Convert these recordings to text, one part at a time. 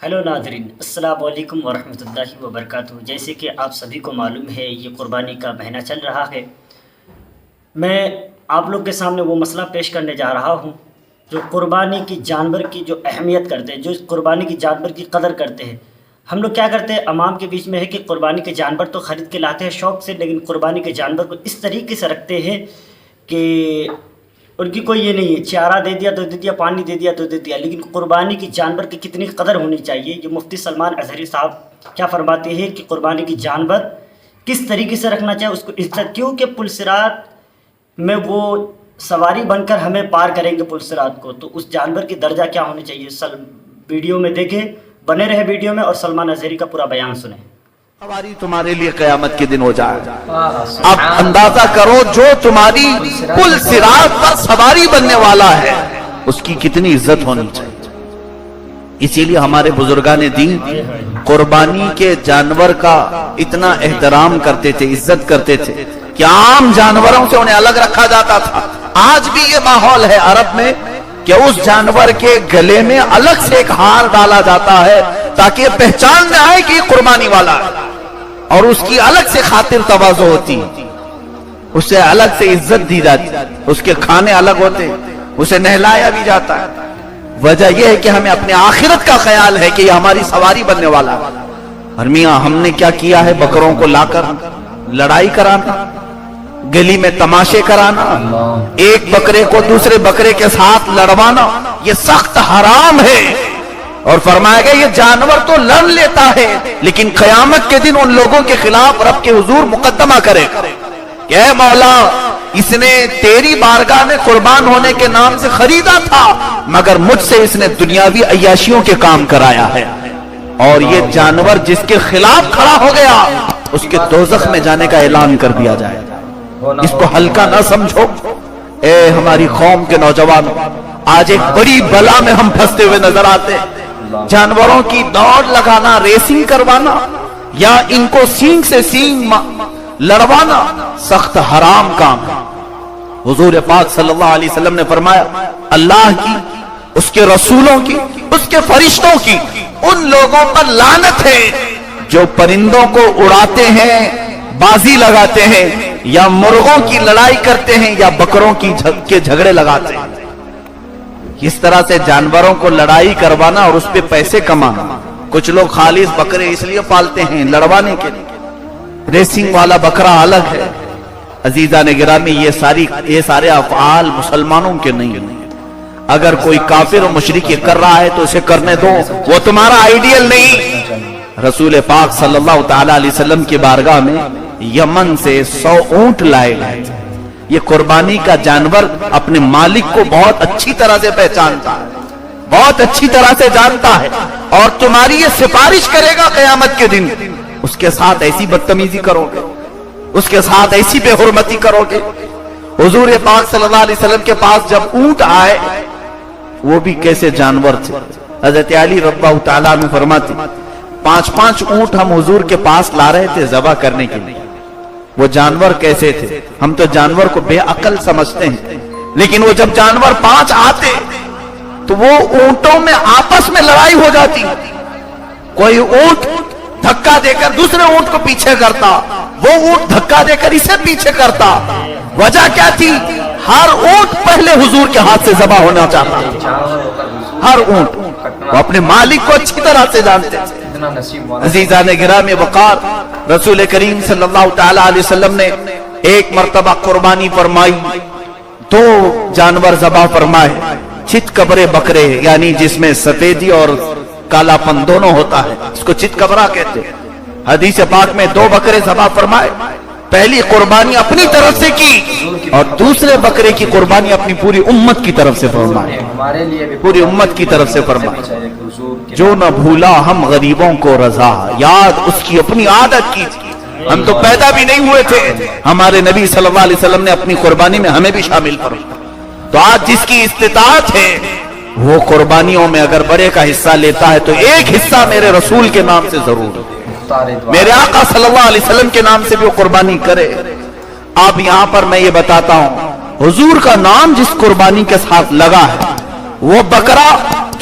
Hello ناظرین، السلام علیکم ورحمۃ اللہ وبرکاتہ۔ جیسے کہ آپ سبھی کو معلوم ہے، یہ قربانی کا مہینہ چل رہا ہے۔ میں آپ لوگ کے سامنے وہ مسئلہ پیش کرنے جا رہا ہوں جو قربانی کی جانور کی جو اہمیت کرتے ہیں، جو قربانی کی جانور کی قدر کرتے ہیں۔ ہم لوگ کیا کرتے ہیں، عوام کے بیچ میں ہے کہ قربانی کے جانور تو خرید کے لاتے ہیں شوق سے، لیکن قربانی کے جانور کو اس طریقے سے رکھتے ہیں کہ ان کی کوئی یہ نہیں ہے، چارہ دے دیا تو دے دیا، پانی دے دیا تو دے دیا۔ لیکن قربانی کی جانور کی کتنی قدر ہونی چاہیے، جو مفتی سلمان اظہری صاحب کیا فرماتے ہیں کہ قربانی کی جانور کس طریقے سے رکھنا چاہیے، اس کو عزت، کیونکہ پلسرات میں وہ سواری بن کر ہمیں پار کریں گے پلسرات کو، تو اس جانور کی درجہ کیا ہونی چاہیے۔ ویڈیو میں دیکھیں، بنے رہے ویڈیو میں اور سلمان اظہری کا پورا بیان سنیں۔ سواری تمہارے لیے قیامت کے دن ہو جائے۔ اب اندازہ کرو جو تمہاری پل صراط پر سواری بننے والا ہے، اس کی کتنی عزت ہونی چاہیے۔ اسی لیے ہمارے بزرگان دین قربانی کے جانور کا اتنا احترام کرتے تھے، عزت کرتے تھے کہ عام جانوروں سے انہیں الگ رکھا جاتا تھا۔ آج بھی یہ ماحول ہے عرب میں کہ اس جانور کے گلے میں الگ سے ایک ہار ڈالا جاتا ہے تاکہ یہ پہچان میں آئے کہ یہ قربانی والا ہے، اور اس کی الگ سے خاطر تواضع ہوتی، اسے الگ سے عزت دی جاتی، اس کے کھانے الگ ہوتے، اسے نہلایا بھی جاتا ہے۔ وجہ یہ ہے کہ ہمیں اپنے آخرت کا خیال ہے کہ یہ ہماری سواری بننے والا ہے۔ اور میاں ہم نے کیا کیا ہے، بکروں کو لا کر لڑائی کرانا، گلی میں تماشے کرانا، ایک بکرے کو دوسرے بکرے کے ساتھ لڑوانا، یہ سخت حرام ہے۔ اور فرمایا گیا یہ جانور تو لڑ لیتا ہے لیکن قیامت کے دن ان لوگوں کے خلاف رب کے حضور مقدمہ کرے کہ اے مولا، اس نے تیری بارگاہ میں قربان ہونے کے نام سے خریدا تھا، مگر مجھ سے اس نے دنیاوی عیاشیوں کے کام کرایا ہے، اور یہ جانور جس کے خلاف کھڑا ہو گیا اس کے دوزخ میں جانے کا اعلان کر دیا جائے۔ اس کو ہلکا نہ سمجھو۔ اے ہماری قوم کے نوجوان، آج ایک بڑی بلا میں ہم پھنستے ہوئے نظر آتے ہیں۔ جانوروں کی دوڑ لگانا، ریسنگ کروانا، یا ان کو سینگ سے سینگ لڑوانا سخت حرام کام ہے۔ حضور پاک صلی اللہ علیہ وسلم نے فرمایا، اللہ کی، اس کے رسولوں کی، اس کے فرشتوں کی ان لوگوں پر لعنت ہے جو پرندوں کو اڑاتے ہیں، بازی لگاتے ہیں، یا مرغوں کی لڑائی کرتے ہیں، یا بکروں کے جھگڑے لگاتے ہیں۔ اس طرح سے جانوروں کو لڑائی کروانا اور اس پہ پیسے کمانا۔ کچھ لوگ خالص بکرے اس لیے پالتے ہیں لڑوانے کے لیے، ریسنگ والا بکرا الگ ہے۔ عزیزان گرامی، یہ سارے افعال مسلمانوں کے نہیں ہیں۔ اگر کوئی کافر و مشرک یہ کر رہا ہے تو اسے کرنے دو، وہ تمہارا آئیڈیل نہیں۔ رسول پاک صلی اللہ تعالی علیہ وسلم کی بارگاہ میں یمن سے 100 اونٹ لائے گئے۔ یہ قربانی کا جانور اپنے مالک کو بہت اچھی طرح سے پہچانتا ہے، بہت اچھی طرح سے جانتا ہے، اور تمہاری یہ سفارش کرے گا قیامت کے دن۔ اس کے ساتھ ایسی بدتمیزی کرو گے، اس کے ساتھ ایسی بے حرمتی کرو گے۔ حضور پاک صلی اللہ علیہ وسلم کے پاس جب اونٹ آئے، وہ بھی کیسے جانور تھے۔ حضرت علی رضی اللہ تعالیٰ عنہ فرماتے، 5 اونٹ ہم حضور کے پاس لا رہے تھے ذبح کرنے کے لیے۔ وہ جانور کیسے تھے؟ ہم تو جانور کو بے عقل سمجھتے ہیں، لیکن وہ جب جانور 5 آتے تو وہ اونٹوں میں آپس میں لڑائی ہو جاتی۔ کوئی اونٹ دھکا دے کر دوسرے اونٹ کو پیچھے کرتا، وہ اونٹ دھکا دے کر اسے پیچھے کرتا۔ وجہ کیا تھی؟ ہر اونٹ پہلے حضور کے ہاتھ سے ذبح ہونا چاہتا، ہر اونٹ۔ وہ اپنے مالک کو اچھی طرح سے جانتے تھے۔ عزیزان گرامی وقار، رسول کریم صلی اللہ تعالی علیہ وسلم نے ایک مرتبہ قربانی فرمائی، 2 جانور ذبح فرمائے، چت کبرے بکرے، یعنی جس میں سفیدی اور کالا پن دونوں ہوتا ہے، اس کو چت کبرا کہتے ہیں۔ حدیث پاک میں 2 بکرے ذبح فرمائے۔ پہلی قربانی اپنی طرف سے کی اور دوسرے بکرے کی قربانی اپنی پوری امت کی طرف سے فرمائے، پوری امت کی طرف سے فرمائے۔ جو نہ بھولا ہم غریبوں کو رضا، یاد اس کی اپنی عادت کی۔ ہم تو پیدا بھی نہیں ہوئے تھے، ہمارے نبی صلی اللہ علیہ وسلم نے اپنی قربانی میں ہمیں بھی شامل فرمایا۔ تو آج جس کی استطاعت ہے وہ قربانیوں میں اگر بڑے کا حصہ لیتا ہے تو ایک حصہ میرے رسول کے نام سے ضرور، میرے آقا صلی اللہ علیہ وسلم کے نام سے بھی وہ قربانی کرے۔ اب یہاں پر میں یہ بتاتا ہوں، حضور کا نام جس قربانی کے ساتھ لگا ہے وہ بکرا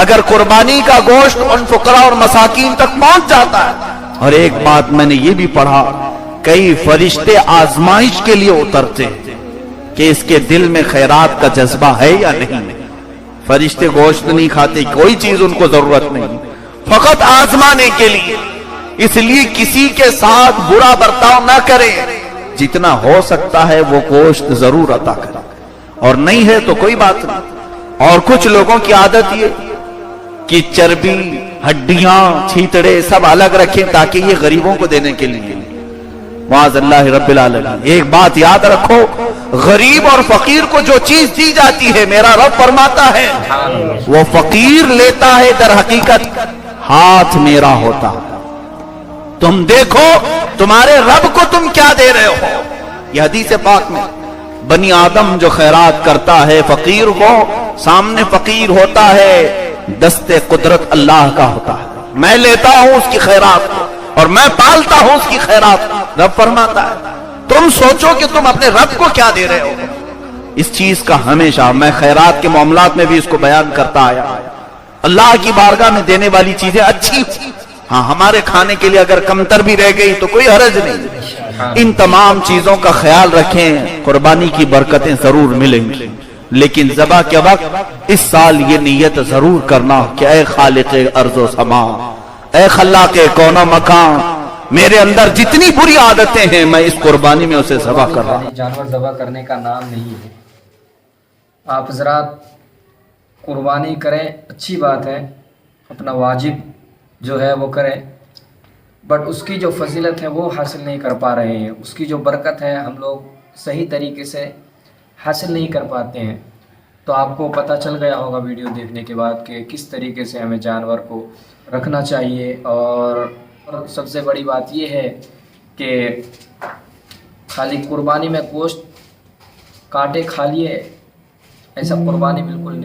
اگر قربانی کا گوشت ان فقراء اور مساکین تک پہنچ جاتا ہے. اور ایک بات میں نے یہ بھی پڑھا, کئی فرشتے آزمائش کے لیے اترتے کہ اس کے دل میں خیرات کا جذبہ ہے یا نہیں. فرشتے گوشت نہیں کھاتے, کوئی چیز ان کو ضرورت نہیں, فقط آزمانے کے لیے. اس لیے کسی کے ساتھ برا برتاؤ نہ کریں, جتنا ہو سکتا ہے وہ گوشت ضرور عطا کریں, اور نہیں ہے تو کوئی بات نہیں. اور کچھ لوگوں کی عادت یہ کہ چربی, ہڈیاں, چھیتڑے سب الگ رکھیں تاکہ یہ غریبوں کو دینے کے لیے. معاذ اللہ رب العالمین. ایک بات یاد رکھو, غریب اور فقیر کو جو چیز دی جاتی ہے, میرا رب فرماتا ہے وہ فقیر لیتا ہے, در حقیقت ہاتھ میرا ہوتا. تم دیکھو تمہارے رب کو تم کیا دے رہے ہو. یہ حدیث پاک میں بنی آدم جو خیرات کرتا ہے فقیر کو, سامنے فقیر ہوتا ہے, دست قدرت اللہ کا ہوتا ہے. میں لیتا ہوں اس کی خیرات کو اور میں پالتا ہوں اس کی خیرات. رب فرماتا ہے تم سوچو کہ تم اپنے رب کو کیا دے رہے ہو. اس چیز کا ہمیشہ میں خیرات کے معاملات میں بھی اس کو بیان کرتا آیا. اللہ کی بارگاہ میں دینے والی چیزیں اچھی, ہاں ہمارے کھانے کے لیے اگر کمتر بھی رہ گئی تو کوئی حرج نہیں. ان تمام چیزوں کا خیال رکھیں, قربانی کی برکتیں ضرور ملیں گی. لیکن ذبح کے وقت اس سال یہ نیت ضرور کرنا کہ اے خالق ارض و سما, اے خلاق کون و مکان, میرے اندر جتنی بری عادتیں ہیں میں اس قربانی میں اسے ذبح کر رہا ہوں. جانور ذبح کرنے کا نام نہیں ہے. آپ حضرات قربانی کریں, اچھی بات ہے, اپنا واجب جو ہے وہ کریں, بٹ اس کی جو فضیلت ہے وہ حاصل نہیں کر پا رہے ہیں. اس کی جو برکت ہے ہم لوگ صحیح طریقے سے حاصل نہیں کر پاتے ہیں. تو آپ کو پتہ چل گیا ہوگا ویڈیو دیکھنے کے بعد کہ کس طریقے سے ہمیں جانور کو رکھنا چاہیے. اور سب سے بڑی بات یہ ہے کہ خالی قربانی میں گوشت کاٹے کھا لیے, ایسا قربانی بالکل